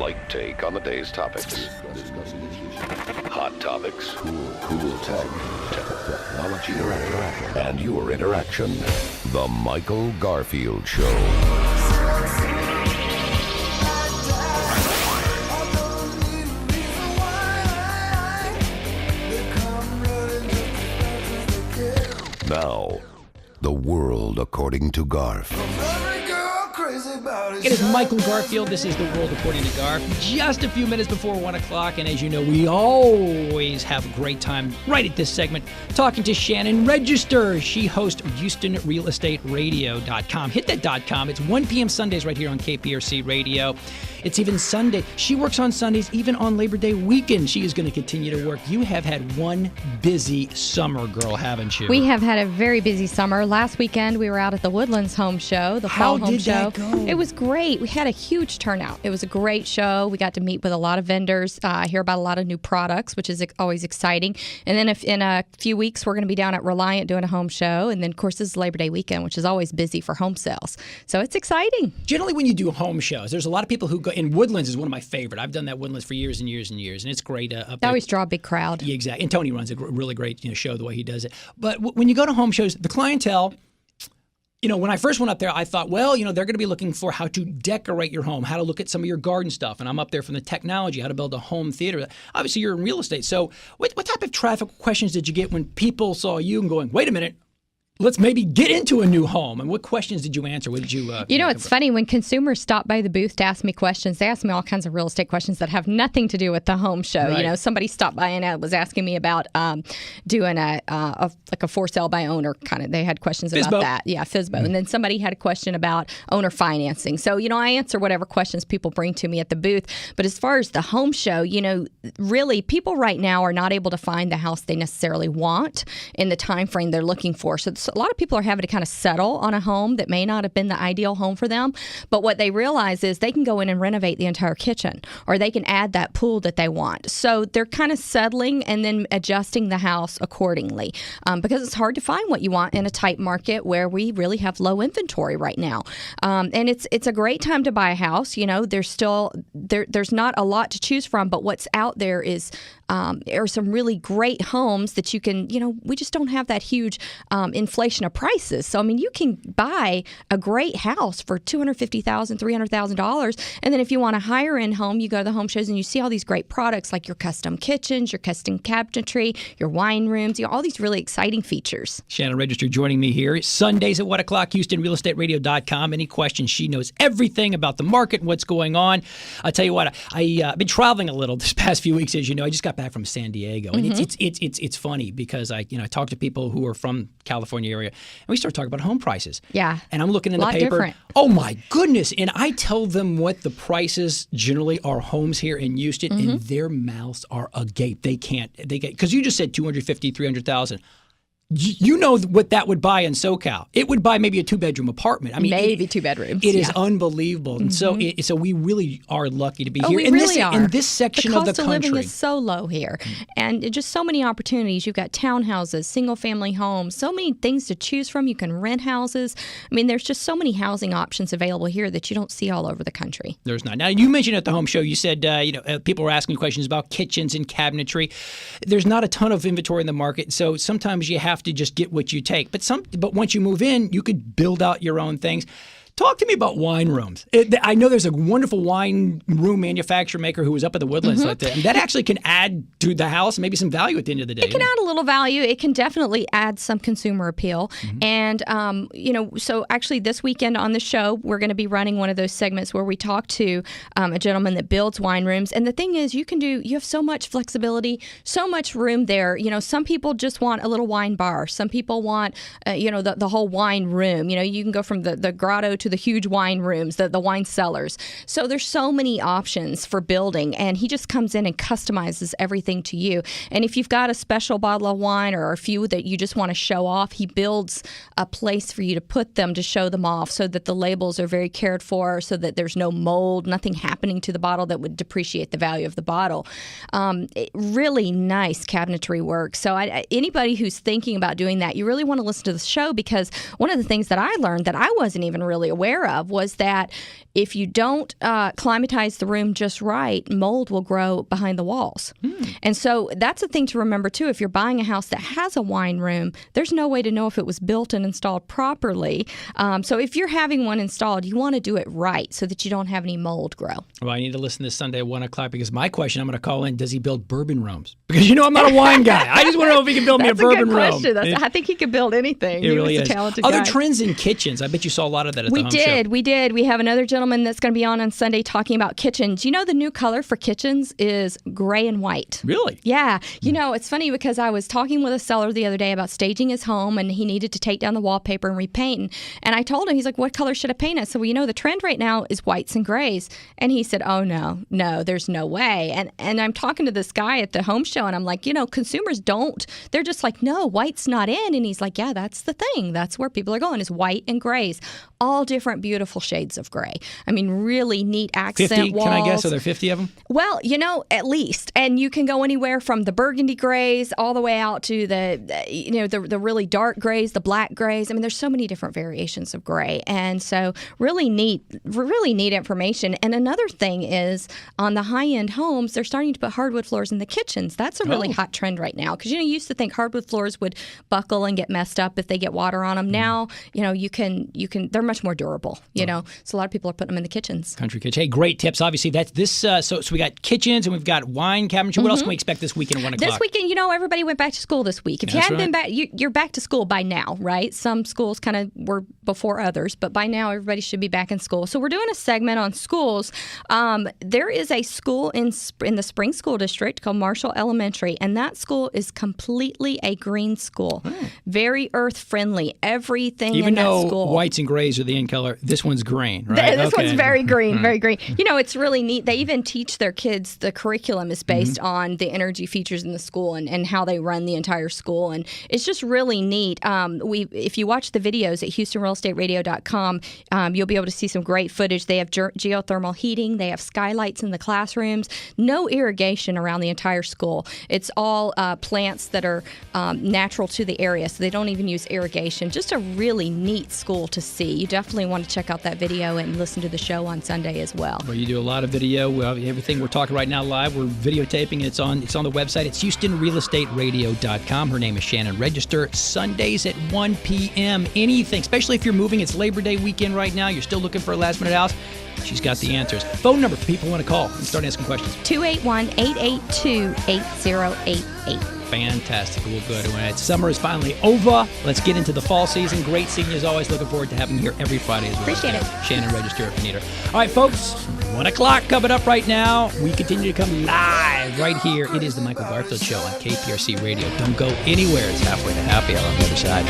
light take on the day's topics. Hot topics, cool tech, technology, and your interaction. The Michael Garfield Show. Now, the world according to Garf. It is Michael Garfield. This is The World According to Garf. Just a few minutes before 1 o'clock, and as you know, we always have a great time right at this segment talking to Shannon Register. She hosts HoustonRealEstateRadio.com. Hit that .com. It's 1 p.m. Sundays right here on KPRC Radio. It's even Sunday. She works on Sundays, even on Labor Day weekend. She is going to continue to work. You have had one busy summer, girl, haven't you? We have had a very busy summer. Last weekend, we were out at the Woodlands Home Show, the Fall Home Show. How did that go? It was great. We had a huge turnout. It was a great show. We got to meet with a lot of vendors, hear about a lot of new products, which is always exciting. And then in a few weeks, we're going to be down at Reliant doing a home show. And then, of course, this is Labor Day weekend, which is always busy for home sales. So it's exciting. Generally, when you do home shows, there's a lot of people who go, and Woodlands is one of my favorite. I've done that Woodlands for years and years and years, and it's great up there. They always draw a big crowd. Yeah, exactly. And Tony runs a really great show the way he does it. But when you go to home shows, the clientele, when I first went up there, I thought, well, they're going to be looking for how to decorate your home, how to look at some of your garden stuff. And I'm up there from the technology, how to build a home theater. Obviously, you're in real estate. So what type of traffic questions did you get when people saw you and going, wait a minute, let's maybe get into a new home? And what questions did you answer? What did you it's funny. When consumers stop by the booth to ask me questions, they ask me all kinds of real estate questions that have nothing to do with the home show. Right. Somebody stopped by and was asking me about doing a for sale by owner kind of. They had questions FSBO. about that. Yeah, FSBO. Mm-hmm. And then somebody had a question about owner financing. So, I answer whatever questions people bring to me at the booth. But as far as the home show, really people right now are not able to find the house they necessarily want in the time frame they're looking for. So a lot of people are having to kind of settle on a home that may not have been the ideal home for them. But what they realize is they can go in and renovate the entire kitchen, or they can add that pool that they want. So they're kind of settling and then adjusting the house accordingly, because it's hard to find what you want in a tight market where we really have low inventory right now. And it's a great time to buy a house. There's still there's not a lot to choose from, but what's out there is are some really great homes that you can, we just don't have that huge inflation of prices. So, you can buy a great house for $250,000, $300,000. And then if you want a higher end home, you go to the home shows and you see all these great products like your custom kitchens, your custom cabinetry, your wine rooms, all these really exciting features. Shannon Register joining me here. Sundays at 1 o'clock, HoustonRealEstateRadio.com. Any questions? She knows everything about the market and what's going on. I'll tell you what, I've been traveling a little this past few weeks, as you know. I just got back from San Diego. And it's funny because I talk to people who are from California area, and we start talking about home prices. Yeah. And I'm looking in the paper. Different. Oh my goodness. And I tell them what the prices generally are homes here in Houston, and their mouths are agape. They can't, because you just said $250,000, $300,000. You know what that would buy in SoCal. It would buy maybe a 2-bedroom apartment. Maybe 2 bedrooms. It is unbelievable. And so we really are lucky to be here. We really are. In this section of the country. The cost of living is so low here. And just so many opportunities. You've got townhouses, single-family homes, so many things to choose from. You can rent houses. There's just so many housing options available here that you don't see all over the country. There's not. Now, you mentioned at the home show, you said people were asking questions about kitchens and cabinetry. There's not a ton of inventory in the market, so sometimes you have to just get what you take. But once you move in, you could build out your own things. Talk to me about wine rooms. I know there's a wonderful wine room manufacturer maker who was up at the Woodlands like that. And that actually can add to the house maybe some value at the end of the day. It can add a little value. It can definitely add some consumer appeal. And, so actually this weekend on the show, we're going to be running one of those segments where we talk to a gentleman that builds wine rooms. And the thing is, you have so much flexibility, so much room there. Some people just want a little wine bar. Some people want, the whole wine room. You can go from the grotto to the huge wine rooms, the wine cellars. So there's so many options for building, and he just comes in and customizes everything to you. And if you've got a special bottle of wine or a few that you just want to show off, he builds a place for you to put them to show them off so that the labels are very cared for, so that there's no mold, nothing happening to the bottle that would depreciate the value of the bottle. Really nice cabinetry work. So anybody who's thinking about doing that, you really want to listen to the show, because one of the things that I learned that I wasn't even really aware of was that if you don't climatize the room just right, mold will grow behind the walls. And so that's a thing to remember, too. If you're buying a house that has a wine room, there's no way to know if it was built and installed properly. So if you're having one installed, you want to do it right so that you don't have any mold grow. Well, I need to listen this Sunday at 1 o'clock because my question, I'm going to call in, does he build bourbon rooms? Because I'm not a wine guy. I just want to know if he can build me a bourbon room. That's a good question. I think he could build anything. It really is. A talented Other guy. trends in kitchens. I bet you saw a lot of that at the home show. We did. We have another gentleman that's going to be on Sunday talking about kitchens. The new color for kitchens is gray and white. Really? Yeah. It's funny because I was talking with a seller the other day about staging his home, and he needed to take down the wallpaper and repaint. And I told him, he's like, what color should I paint it? So, the trend right now is whites and grays. And he said, oh, no, there's no way. And I'm talking to this guy at the home show, and I'm like, consumers don't. They're just like, no, white's not in. And he's like, yeah, that's the thing. That's where people are going, is white and grays. All different beautiful shades of gray. I mean, really neat accent 50, walls. can I guess? Are there 50 of them? Well, at least. And you can go anywhere from the burgundy grays all the way out to the really dark grays, the black grays. I mean, there's so many different variations of gray. And so really neat information. And another thing is on the high-end homes, they're starting to put hardwood floors in the kitchens. That's a really hot trend right now. Because, you used to think hardwood floors would buckle and get messed up if they get water on them. Now, you can, they're much more durable, So a lot of people are putting them in the kitchens. Country kitchen. Hey, great tips. Obviously, that's this. So we got kitchens and we've got wine cabinetry. What else can we expect this weekend at 1 o'clock? This weekend, everybody went back to school this week. If you hadn't been back, you're back to school by now, right? Some schools kind of were before others, but by now everybody should be back in school. So we're doing a segment on schools. There is a school in the Spring School District called Marshall Elementary, and that school is completely a green school. Very earth friendly. Everything Even in that though school. whites and grays are the in color, this one's green, right? This one's very green, very green. It's really neat. They even teach their kids, the curriculum is based on the energy features in the school and how they run the entire school. And it's just really neat. If you watch the videos at HoustonRealEstateRadio.com, you'll be able to see some great footage. They have geothermal heating. They have skylights in the classrooms. No irrigation around the entire school. It's all plants that are natural to the area, so they don't even use irrigation. Just a really neat school to see. You definitely want to check out that video and listen to the show on Sunday as well. Well, you do a lot of video. Everything we're talking right now live, we're videotaping, and it's on the website. It's HoustonRealEstateRadio.com. Her name is Shannon Register. Sundays at 1 p.m. Anything, especially if you're moving. It's Labor Day weekend right now. You're still looking for a last-minute house. She's got the answers. Phone number for people who want to call and start asking questions. 281-882-8088. Fantastic. Well, good. Summer is finally over. Let's get into the fall season. Great seeing you as always. Looking forward to having you here every Friday as well. Appreciate it. Shannon Register if you need her. All right, folks. 1 o'clock coming up right now. We continue to come live right here. It is the Michael Garfield Show on KPRC Radio. Don't go anywhere. It's halfway to happy hour on the other side.